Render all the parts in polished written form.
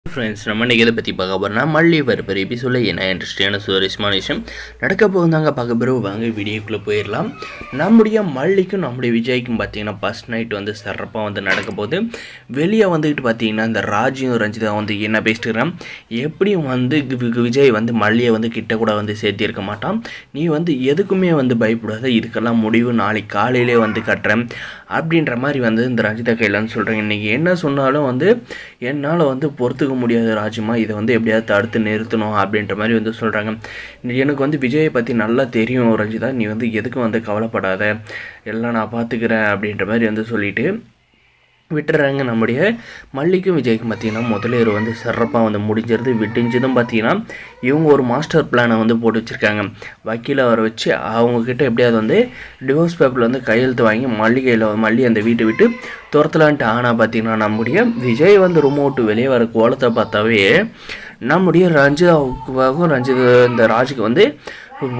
Friends நம்ம இன்றைக்கி இதை பற்றி பார்க்க போகிறோம்னா மல்லி பருப்பு எபிசோட என்ன இன்ட்ரெஸ்டிங்கான சுவாரஸ்யமான விஷயம் நடக்க போகுதாங்க பார்க்க பிறகு வாங்க வீடியோக்குள்ளே போயிடலாம். நம்முடைய மல்லிக்கும் நம்முடைய விஜய்க்கும் பார்த்தீங்கன்னா ஃபஸ்ட் நைட் வந்து சிறப்பாக வந்து நடக்க போகுது. வெளியே வந்துக்கிட்டு பார்த்தீங்கன்னா இந்த ராஜியும் ரஞ்சிதா வந்து என்ன பேசிட்டுருக்கான், எப்படியும் வந்து விஜய் வந்து மல்லியை வந்து கிட்ட கூட வந்து சேர்த்திருக்க மாட்டான், நீ வந்து எதுக்குமே வந்து பயப்படாத, இதுக்கெல்லாம் முடிவு நாளைக்கு காலையிலே வந்து கட்டுறேன் அப்படின்ற மாதிரி வந்து இந்த ரஞ்சிதா கையிலான்னு சொல்கிறேன். இன்றைக்கி என்ன சொன்னாலும் வந்து என்னால் வந்து பொறுத்துக்க முடியாது ராஜுமா, இதை வந்து எப்படியாவது தடுத்து நிறுத்தணும் அப்படின்ற மாதிரி வந்து சொல்கிறாங்க. எனக்கு வந்து விஜயை பற்றி நல்லா தெரியும் ரஞ்சிதா, நீ வந்து எதுக்கும் வந்து கவலைப்படாத, எல்லாம் நான் பார்த்துக்கிறேன் அப்படின்ற மாதிரி வந்து சொல்லிவிட்டு விட்டுறாங்க. நம்முடைய மல்லிக்கும் விஜய்க்கும் பார்த்திங்கன்னா முதலேர் வந்து சிறப்பாக வந்து முடிஞ்சிருது. விடிஞ்சதும் பார்த்திங்கன்னா இவங்க ஒரு மாஸ்டர் பிளானை வந்து போட்டு வச்சுருக்காங்க. வக்கீலை வர வச்சு அவங்கக்கிட்ட எப்படியாவது வந்து டிவோர்ஸ் பேப்பரில் வந்து கையெழுத்து வாங்கி மல்லி அந்த வீட்டை விட்டு துரத்தலான்ட்டு. ஆனால் பார்த்திங்கன்னா நம்முடைய விஜய் வந்து ரொம்ப விட்டு வெளியே வர கோலத்தை பார்த்தாவே நம்முடைய இந்த ராஜுக்கு வந்து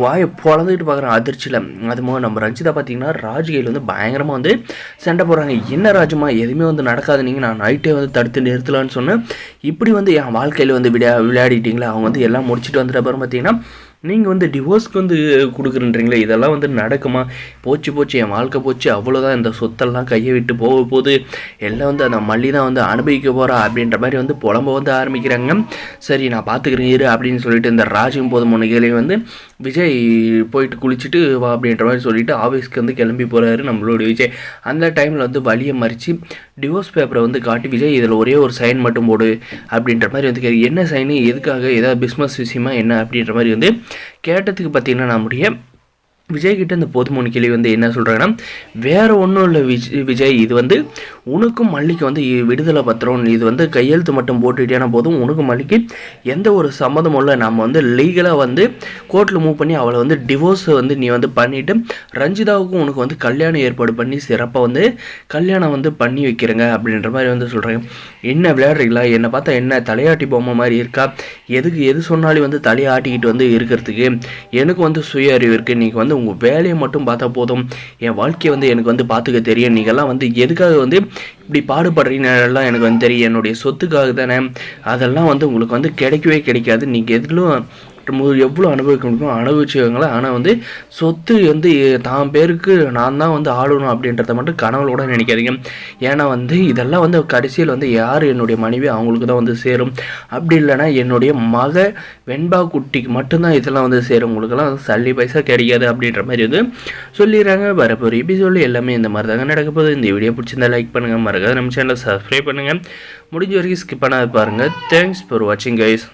வாயை பொழந்துக்கிட்டு பார்க்குறேன் அதிர்ச்சியில். அதுமாக நம்ம ரஞ்சிதா பார்த்திங்கன்னா ராஜ்கையில் வந்து பயங்கரமாக வந்து சண்டை போடுறாங்க. என்ன ராஜுமா, எதுவுமே வந்து நடக்காது, நீங்கள் நான் நைட்டே வந்து தடுத்து நிறுத்தலான்னு சொன்னேன், இப்படி வந்து என் வாழ்க்கையில் வந்து விளையாடிட்டீங்களா. அவங்க வந்து எல்லாம் முடிச்சுட்டு வந்துட்டு அப்புறம் பார்த்திங்கன்னா நீங்கள் வந்து டிவோர்ஸ்க்கு வந்து கொடுக்குறீங்களே, இதெல்லாம் வந்து நடக்குமா, போச்சு என் வாழ்க்கை போச்சு, அவ்வளோதான், இந்த சொத்தெல்லாம் கையை விட்டு போகுது, எல்லாம் வந்து அந்த மல்லி தான் வந்து அனுபவிக்க போகிறா அப்படின்ற மாதிரி வந்து புலம்ப வந்து ஆரம்பிக்கிறாங்க. சரி நான் பார்த்துக்கிறேன் இரு அப்படின்னு சொல்லிட்டு இந்த ராஜும் போதும் முன்னிலையும் வந்து விஜய் போயிட்டு குளிச்சுட்டு வா அப்படின்ற மாதிரி சொல்லிவிட்டு ஆஃபீஸ்க்கு வந்து கிளம்பி போகிறாரு நம்மளோட விஜய். அந்த டைமில் வந்து வழியை மறித்து டிவோர்ஸ் பேப்பரை வந்து காட்டி, விஜய் இதில் ஒரே ஒரு சைன் மட்டும் போடு அப்படின்ற மாதிரி வந்து என்ன சைனு, எதுக்காக, ஏதாவது பிஸ்னஸ் விஷயமா என்ன அப்படின்ற மாதிரி வந்து கேட்டதுக்கு பார்த்திங்கன்னா நம்முடைய விஜய்கிட்ட இந்த பொதுமொழி கேள்வி வந்து என்ன சொல்கிறாங்கன்னா, வேறு ஒன்றும் இல்லை விஜய், இது வந்து உனக்கும் மல்லிக்கு வந்து விடுதலை பத்திரம், இது வந்து கையெழுத்து மட்டும் போட்டுக்கிட்டேனா போதும், உனக்கும் மல்லிக்கு எந்த ஒரு சம்மதமும் இல்லை, நம்ம வந்து லீகலாக வந்து கோர்ட்டில் மூவ் பண்ணி அவளை வந்து டிவோர்ஸை வந்து நீ வந்து பண்ணிவிட்டு ரஞ்சிதாவுக்கும் உனக்கு வந்து கல்யாணம் ஏற்பாடு பண்ணி சிறப்பாக வந்து கல்யாணம் வந்து பண்ணி வைக்கிறேங்க அப்படின்ற மாதிரி வந்து சொல்கிறாங்க. என்ன விளையாடுறீங்களா, என்னை பார்த்தா என்ன தலையாட்டி பொம்மை மாதிரி இருக்கா, எது சொன்னாலும் வந்து தலையாட்டிக்கிட்டு வந்து இருக்கிறதுக்கு எனக்கு வந்து சுய அறிவு இருக்குது, நீங்கள் வந்து உங்கள் வேலையை மட்டும் பார்த்தா போதும், என் வாழ்க்கையை வந்து எனக்கு வந்து பார்த்துக்க தெரியும், நீங்கள்லாம் வந்து எதுக்காக வந்து இப்படி பாடுபடுறீங்கலாம் எனக்கு வந்து தெரியும், என்னுடைய சொத்துக்காக தானே, அதெல்லாம் வந்து உங்களுக்கு வந்து கிடைக்கவே கிடைக்காது, நீங்கள் எதிலும் எவ்வளோ அனுபவிக்க முடியும் அனுபவிச்சுக்கோங்களா, ஆனால் வந்து சொத்து வந்து தான் பேருக்கு நான் தான் வந்து ஆளணும் அப்படின்றத மட்டும் கனவுல கூட நினைக்காதீங்க. ஏன்னா வந்து இதெல்லாம் வந்து கடைசியில் வந்து யார் என்னுடைய மனைவி அவங்களுக்கு தான் வந்து சேரும், அப்படி இல்லைனா என்னுடைய மக வெண்பா குட்டிக்கு மட்டும்தான் இதெல்லாம் வந்து சேரும், உங்களுக்கெல்லாம் சல்லி பைசா கிடைக்காது அப்படின்ற மாதிரி வந்து சொல்லிடுறாங்க. வரப்போகிற எபிசோடு எல்லாமே இந்த மாதிரி தாங்க நடக்க போகுது. இந்த வீடியோ பிடிச்சிருந்தா லைக் பண்ணுங்கள், மறக்காத நம்ம சேனலை சப்ஸ்கிரைப் பண்ணுங்கள், முடிஞ்ச வரைக்கும் ஸ்கிப் பண்ணாத பாருங்கள். தேங்க்ஸ் ஃபார் வாட்சிங் கைஸ்.